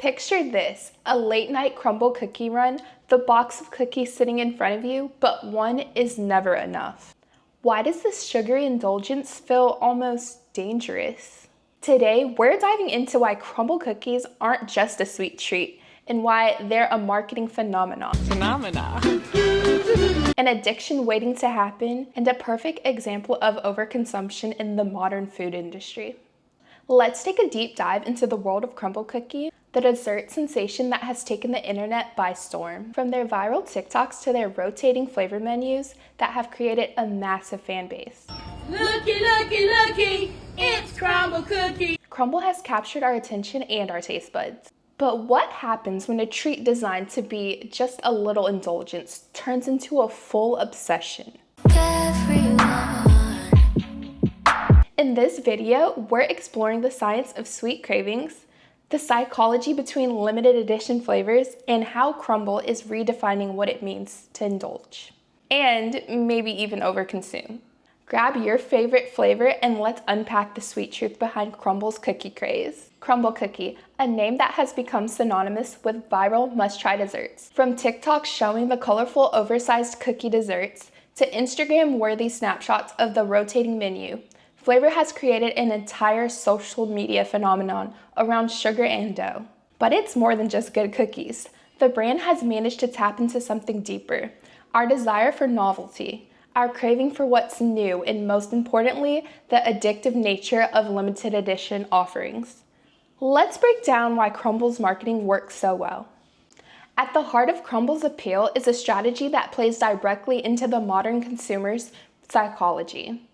Picture this, a late night Crumbl cookie run, the box of cookies sitting in front of you, but one is never enough. Why does this sugary indulgence feel almost dangerous? Today, we're diving into why Crumbl cookies aren't just a sweet treat and why they're a marketing phenomenon. An addiction waiting to happen and a perfect example of overconsumption in the modern food industry. Let's take a deep dive into the world of Crumbl cookie, the dessert sensation that has taken the internet by storm. From their viral TikToks to their rotating flavor menus that have created a massive fan base. Looky, looky, looky, it's Crumbl Cookie. Crumbl has captured our attention and our taste buds. But what happens when a treat designed to be just a little indulgence turns into a full obsession? In this video, we're exploring the science of sweet cravings, the psychology between limited edition flavors, and how Crumbl is redefining what it means to indulge. And maybe even overconsume. Grab your favorite flavor and let's unpack the sweet truth behind Crumbl's cookie craze. Crumbl Cookie, a name that has become synonymous with viral must-try desserts. From TikTok showing the colorful oversized cookie desserts to Instagram-worthy snapshots of the rotating menu, flavor has created an entire social media phenomenon around sugar and dough. But it's more than just good cookies. The brand has managed to tap into something deeper, our desire for novelty, our craving for what's new, and most importantly, the addictive nature of limited edition offerings. Let's break down why Crumbl's marketing works so well. At the heart of Crumbl's appeal is a strategy that plays directly into the modern consumer's psychology.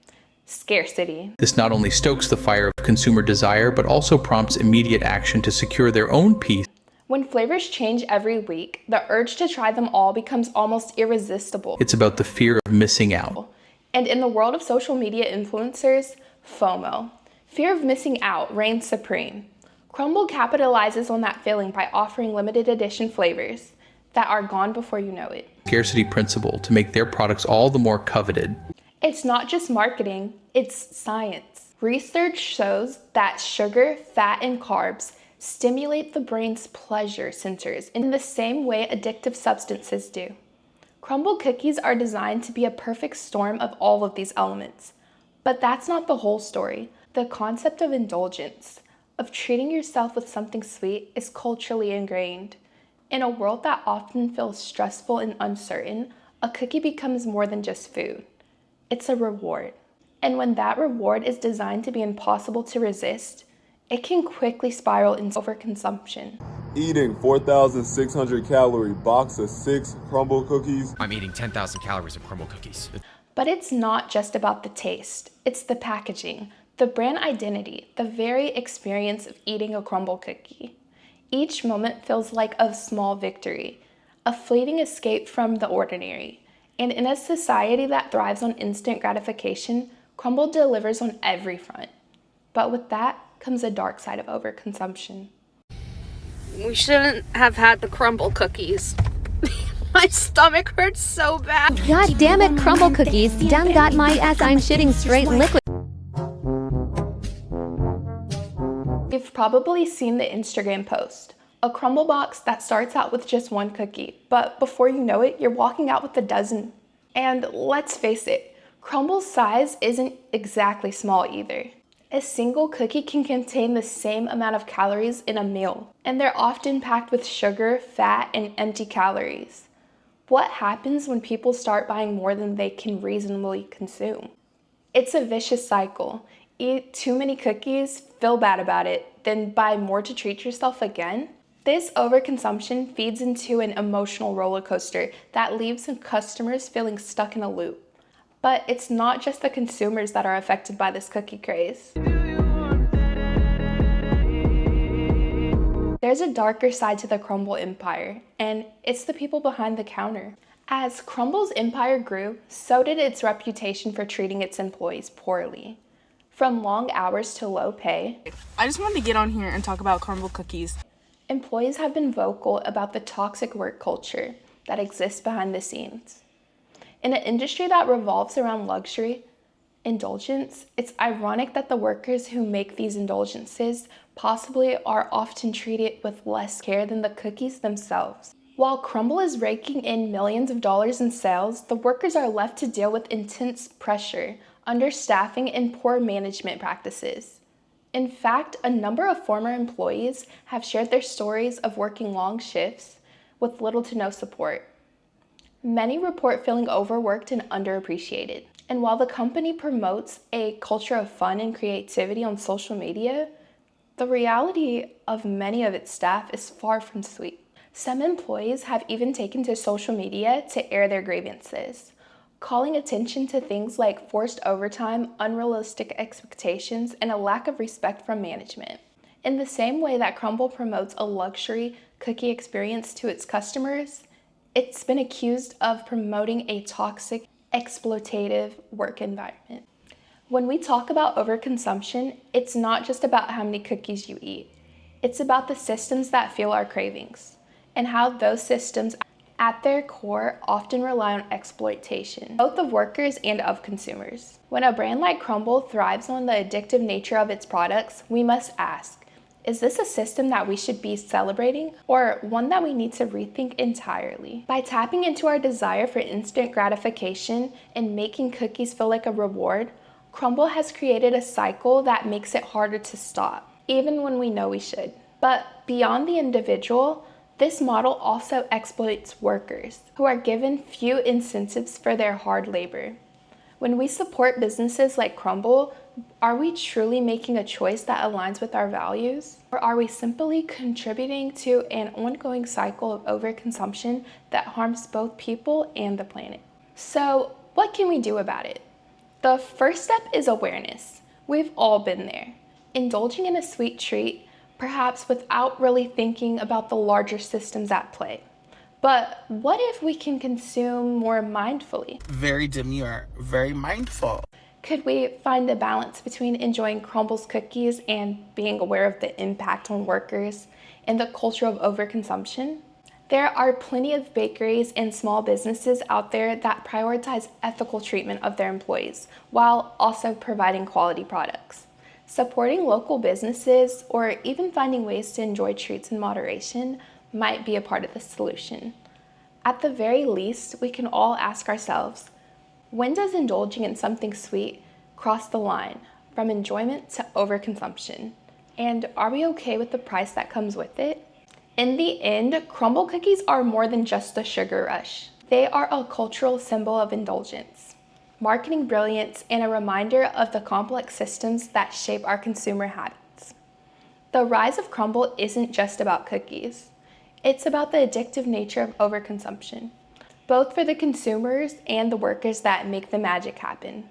Scarcity. This not only stokes the fire of consumer desire, but also prompts immediate action to secure their own peace. When flavors change every week, the urge to try them all becomes almost irresistible. It's about the fear of missing out. And in the world of social media influencers, FOMO, fear of missing out, reigns supreme. Crumbl capitalizes on that feeling by offering limited edition flavors that are gone before you know it. Scarcity principle to make their products all the more coveted. It's not just marketing, it's science. Research shows that sugar, fat, and carbs stimulate the brain's pleasure centers in the same way addictive substances do. Crumbl cookies are designed to be a perfect storm of all of these elements. But that's not the whole story. The concept of indulgence, of treating yourself with something sweet, is culturally ingrained. In a world that often feels stressful and uncertain, a cookie becomes more than just food. It's a reward. And when that reward is designed to be impossible to resist, it can quickly spiral into overconsumption. Eating 4,600 calorie box of 6 Crumbl cookies. I'm eating 10,000 calories of Crumbl cookies. But it's not just about the taste. It's the packaging, the brand identity, the very experience of eating a Crumbl cookie. Each moment feels like a small victory, a fleeting escape from the ordinary. And in a society that thrives on instant gratification, Crumbl delivers on every front. But with that comes a dark side of overconsumption. We shouldn't have had the Crumbl cookies. My stomach hurts so bad. God damn it, Crumbl cookies done got my ass. I'm shitting straight liquid. You've probably seen the Instagram post, a Crumbl box that starts out with just one cookie, but before you know it, you're walking out with a dozen. And let's face it, Crumbl's size isn't exactly small either. A single cookie can contain the same amount of calories in a meal, and they're often packed with sugar, fat, and empty calories. What happens when people start buying more than they can reasonably consume? It's a vicious cycle. Eat too many cookies, feel bad about it, then buy more to treat yourself again. This overconsumption feeds into an emotional roller coaster that leaves customers feeling stuck in a loop. But it's not just the consumers that are affected by this cookie craze. There's a darker side to the Crumbl empire, and it's the people behind the counter. As Crumbl's empire grew, so did its reputation for treating its employees poorly. From long hours to low pay, I just wanted to get on here and talk about Crumbl cookies. Employees have been vocal about the toxic work culture that exists behind the scenes. In an industry that revolves around luxury, indulgence, it's ironic that the workers who make these indulgences possibly are often treated with less care than the cookies themselves. While Crumbl is raking in millions of dollars in sales, the workers are left to deal with intense pressure, understaffing, and poor management practices. In fact, a number of former employees have shared their stories of working long shifts with little to no support. Many report feeling overworked and underappreciated. And while the company promotes a culture of fun and creativity on social media, the reality of many of its staff is far from sweet. Some employees have even taken to social media to air their grievances, calling attention to things like forced overtime, unrealistic expectations, and a lack of respect from management. In the same way that Crumbl promotes a luxury cookie experience to its customers, it's been accused of promoting a toxic, exploitative work environment. When we talk about overconsumption, it's not just about how many cookies you eat. It's about the systems that fuel our cravings, and how those systems at their core often rely on exploitation, both of workers and of consumers. When a brand like Crumbl thrives on the addictive nature of its products, we must ask, is this a system that we should be celebrating, or one that we need to rethink entirely? By tapping into our desire for instant gratification and making cookies feel like a reward, Crumbl has created a cycle that makes it harder to stop, even when we know we should. But beyond the individual, this model also exploits workers, who are given few incentives for their hard labor. When we support businesses like Crumbl, are we truly making a choice that aligns with our values? Or are we simply contributing to an ongoing cycle of overconsumption that harms both people and the planet? So, what can we do about it? The first step is awareness. We've all been there, indulging in a sweet treat, perhaps without really thinking about the larger systems at play. But what if we can consume more mindfully? Very demure, very mindful. Could we find a balance between enjoying Crumbl cookies and being aware of the impact on workers and the culture of overconsumption? There are plenty of bakeries and small businesses out there that prioritize ethical treatment of their employees while also providing quality products. Supporting local businesses or even finding ways to enjoy treats in moderation might be a part of the solution. At the very least, we can all ask ourselves, when does indulging in something sweet cross the line from enjoyment to overconsumption? And are we okay with the price that comes with it? In the end, Crumbl cookies are more than just a sugar rush. They are a cultural symbol of indulgence, marketing brilliance, and a reminder of the complex systems that shape our consumer habits. The rise of Crumbl isn't just about cookies. It's about the addictive nature of overconsumption, both for the consumers and the workers that make the magic happen.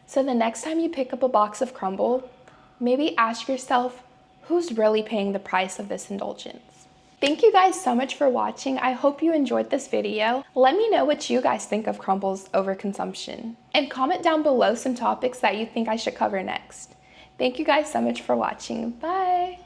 So the next time you pick up a box of Crumbl, maybe ask yourself, who's really paying the price of this indulgence? Thank you guys so much for watching. I hope you enjoyed this video. Let me know what you guys think of Crumbl's overconsumption. And comment down below some topics that you think I should cover next. Thank you guys so much for watching. Bye!